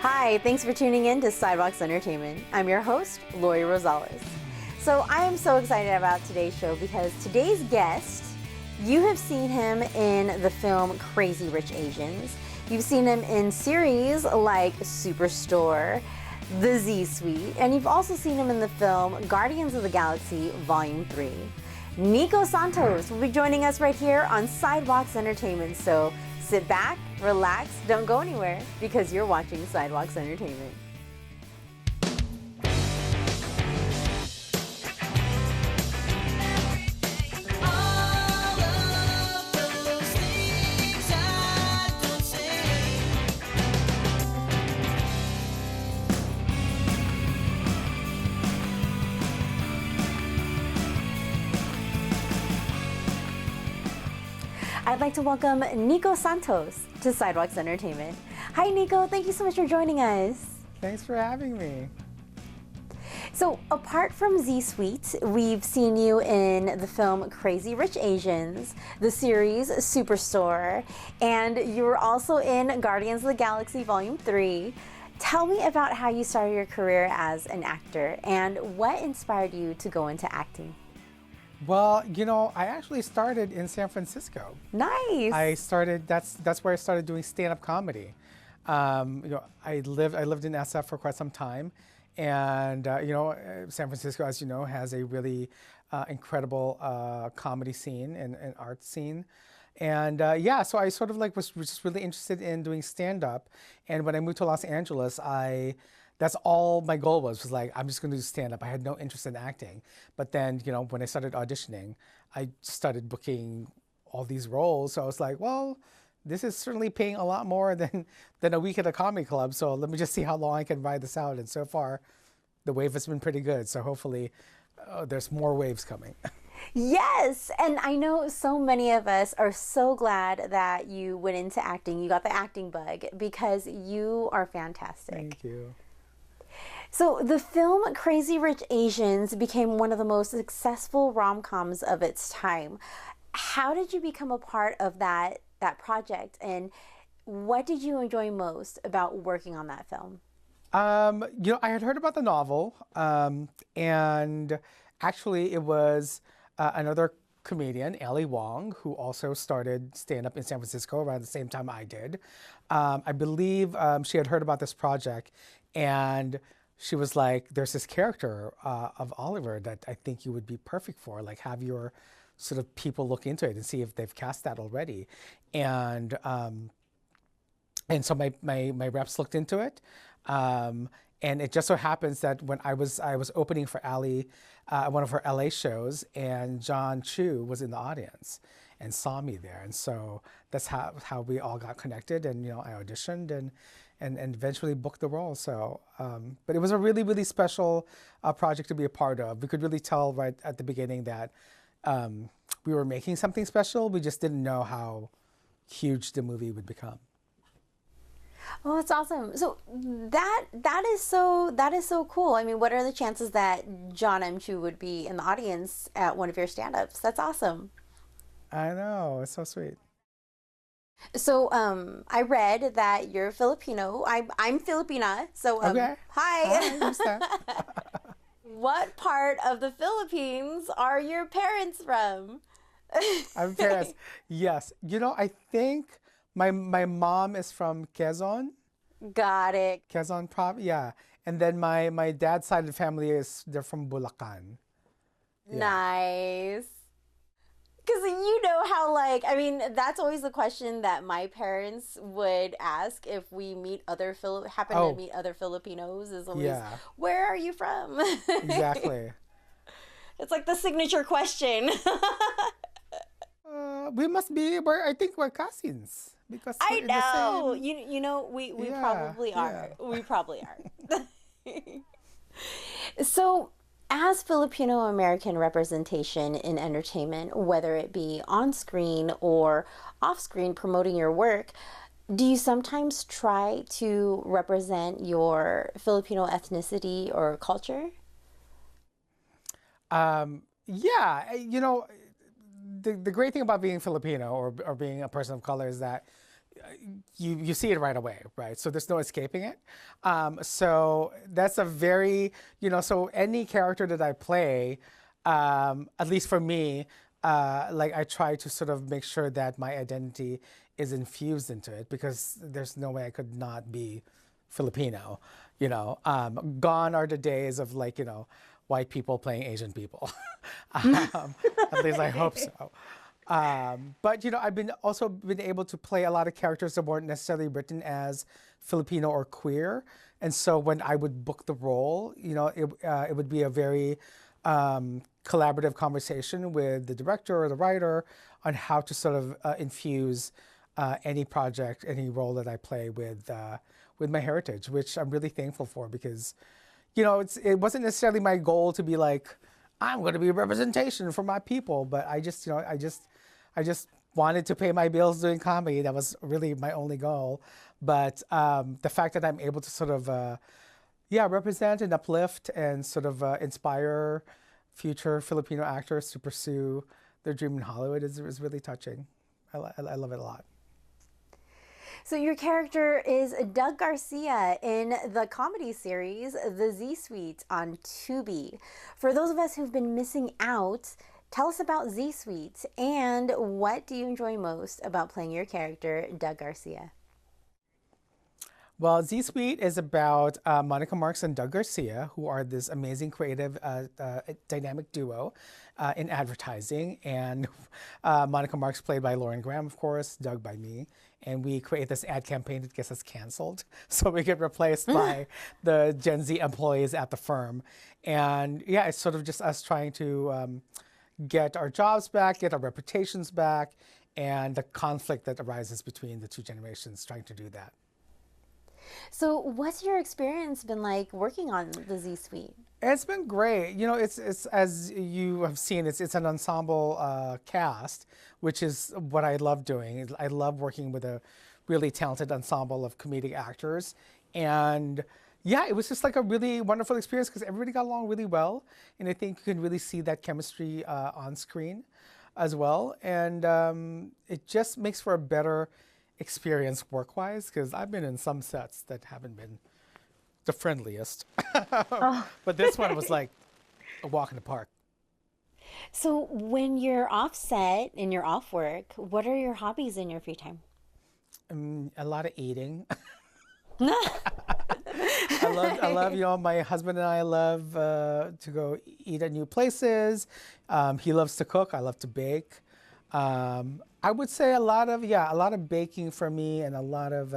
Hi, thanks for tuning in to Sidewalks Entertainment. I'm your host, Lori Rosales. So I am so excited about today's show because today's guest, you have seen him in the film Crazy Rich Asians. You've seen him in series like Superstore, The Z-Suite, and you've also seen him in the film Guardians of the Galaxy Volume 3. Nico Santos will be joining us right here on Sidewalks Entertainment. So sit back, relax, don't go anywhere because you're watching Sidewalks Entertainment. I'd like to welcome Nico Santos to Sidewalks Entertainment. Hi, Nico. Thank you so much for joining us. Thanks for having me. So, apart from Z-Suite, we've seen you in the film Crazy Rich Asians, the series Superstore, and you were also in Guardians of the Galaxy Volume 3. Tell me about how you started your career as an actor and what inspired you to go into acting. Well, I actually started in San Francisco. Nice. That's where I started doing stand-up comedy. I lived in SF for quite some time, and San Francisco, as you know, has a really incredible comedy scene and art scene. And so I sort of was just really interested in doing stand-up. And when I moved to Los Angeles, that's all my goal was like, I'm just going to do stand-up. I had no interest in acting. But then, when I started auditioning, I started booking all these roles. So I was like, well, this is certainly paying a lot more than a week at a comedy club. So let me just see how long I can ride this out. And so far, the wave has been pretty good. So hopefully there's more waves coming. Yes, and I know so many of us are so glad that you went into acting. You got the acting bug because you are fantastic. Thank you. So the film Crazy Rich Asians became one of the most successful rom-coms of its time. How did you become a part of that project, and what did you enjoy most about working on that film? I had heard about the novel, and actually it was another comedian, Ali Wong, who also started stand-up in San Francisco around the same time I did. I believe she had heard about this project, and she was like, there's this character of Oliver that I think you would be perfect for. Like, have your sort of people look into it and see if they've cast that already. And so my reps looked into it. And it just so happens that when I was opening for Ali at one of her LA shows, and John Chu was in the audience and saw me there. And so that's how we all got connected. And, I auditioned and eventually booked the role. So, but it was a really, really special project to be a part of. We could really tell right at the beginning that we were making something special. We just didn't know how huge the movie would become. Oh, that's awesome. So that is so cool. I mean, what are the chances that John M. Chu would be in the audience at one of your stand-ups? That's awesome. I know, it's so sweet. So I read that you're Filipino. I'm Filipina. So okay. Hi. What part of the Philippines are your parents from? I'm parents. Yes. I think my mom is from Quezon. Got it. Quezon province. Yeah. And then my dad's side of the family they're from Bulacan. Yeah. Nice. Because that's always the question that my parents would ask if we meet happen to meet other Filipinos is always, where are you from? Exactly. It's like the signature question. We must be, I think we're cousins. Because I know. We probably are. Yeah. We probably are. So, as Filipino-American representation in entertainment, whether it be on-screen or off-screen promoting your work, do you sometimes try to represent your Filipino ethnicity or culture? Yeah, the great thing about being Filipino or being a person of color is that you see it right away, right? So there's no escaping it. So that's a very, so any character that I play, at least for me, like I try to sort of make sure that my identity is infused into it, because there's no way I could not be Filipino. Gone are the days of like, white people playing Asian people. At least I hope so. But I've also been able to play a lot of characters that weren't necessarily written as Filipino or queer, and so when I would book the role, it would be a very collaborative conversation with the director or the writer on how to sort of infuse any project, any role that I play with my heritage, which I'm really thankful for, because it wasn't necessarily my goal to be like, I'm going to be a representation for my people, but I just wanted to pay my bills doing comedy. That was really my only goal. But the fact that I'm able to sort of, represent and uplift and sort of inspire future Filipino actors to pursue their dream in Hollywood is really touching. I love it a lot. So your character is Doug Garcia in the comedy series The Z-Suite on Tubi. For those of us who've been missing out, tell us about Z-Suite, and what do you enjoy most about playing your character, Doug Garcia? Well, Z-Suite is about Monica Marks and Doug Garcia, who are this amazing creative dynamic duo in advertising. And Monica Marks played by Lauren Graham, of course, Doug by me. And we create this ad campaign that gets us canceled so we get replaced by the Gen Z employees at the firm. And yeah, it's sort of just us trying to get our jobs back, get our reputations back, and the conflict that arises between the two generations trying to do that. So what's your experience been like working on the Z-Suite? It's been great. It's as you have seen, it's an ensemble cast, which is what I love doing. I love working with a really talented ensemble of comedic actors. And yeah, it was just like a really wonderful experience because everybody got along really well. And I think you can really see that chemistry on screen as well. And it just makes for a better experience work-wise, because I've been in some sets that haven't been the friendliest. But this one was like a walk in the park. So when you're off set and you're off work, what are your hobbies in your free time? A lot of eating. I love, my husband and I love to go eat at new places. He loves to cook. I love to bake. I would say a lot of baking for me, and a lot of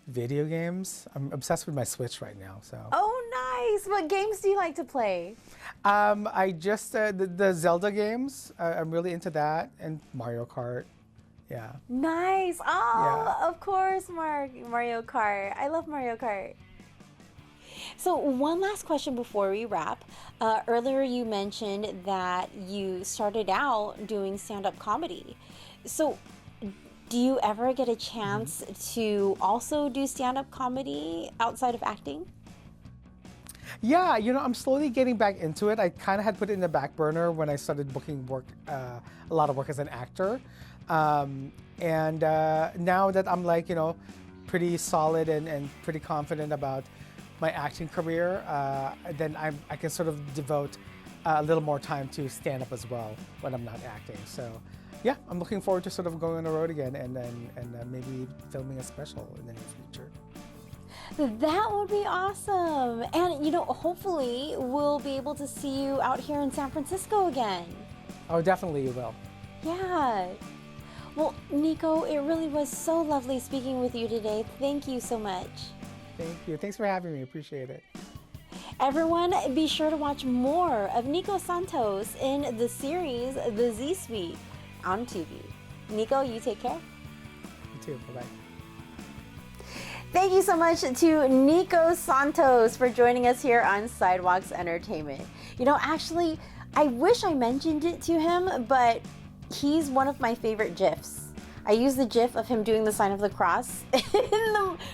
video games. I'm obsessed with my Switch right now. So. Oh, nice! What games do you like to play? I just the Zelda games. I'm really into that, and Mario Kart. Yeah. Nice. Oh, yeah. Of course, Mario Kart. I love Mario Kart. So one last question before we wrap. Earlier you mentioned that you started out doing stand-up comedy. So do you ever get a chance to also do stand-up comedy outside of acting? Yeah, I'm slowly getting back into it. I kind of had put it in the back burner when I started booking work, a lot of work as an actor. And now that I'm like, pretty solid and pretty confident about my acting career, then I can sort of devote a little more time to stand up as well when I'm not acting. So yeah, I'm looking forward to sort of going on the road again and maybe filming a special in the near future. That would be awesome. And hopefully we'll be able to see you out here in San Francisco again. Oh, definitely you will. Yeah. Well, Nico, it really was so lovely speaking with you today. Thank you so much. Thank you. Thanks for having me. Appreciate it. Everyone, be sure to watch more of Nico Santos in the series The Z-Suite on Tubi. Nico, you take care. You too. Bye-bye. Thank you so much to Nico Santos for joining us here on Sidewalks Entertainment. Actually, I wish I mentioned it to him, but he's one of my favorite GIFs. I used the GIF of him doing the sign of the cross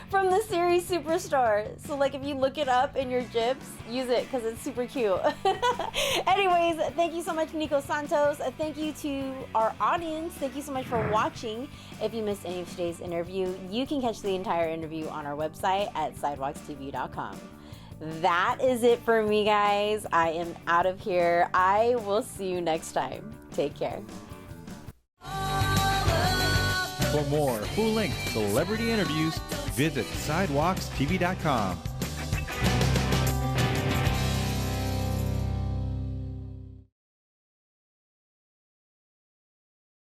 from the series Superstore. So like if you look it up in your GIFs, use it because it's super cute. Anyways, thank you so much, Nico Santos. Thank you to our audience. Thank you so much for watching. If you missed any of today's interview, you can catch the entire interview on our website at sidewalkstv.com. That is it for me, guys. I am out of here. I will see you next time. Take care. For more full-length celebrity interviews, visit sidewalkstv.com.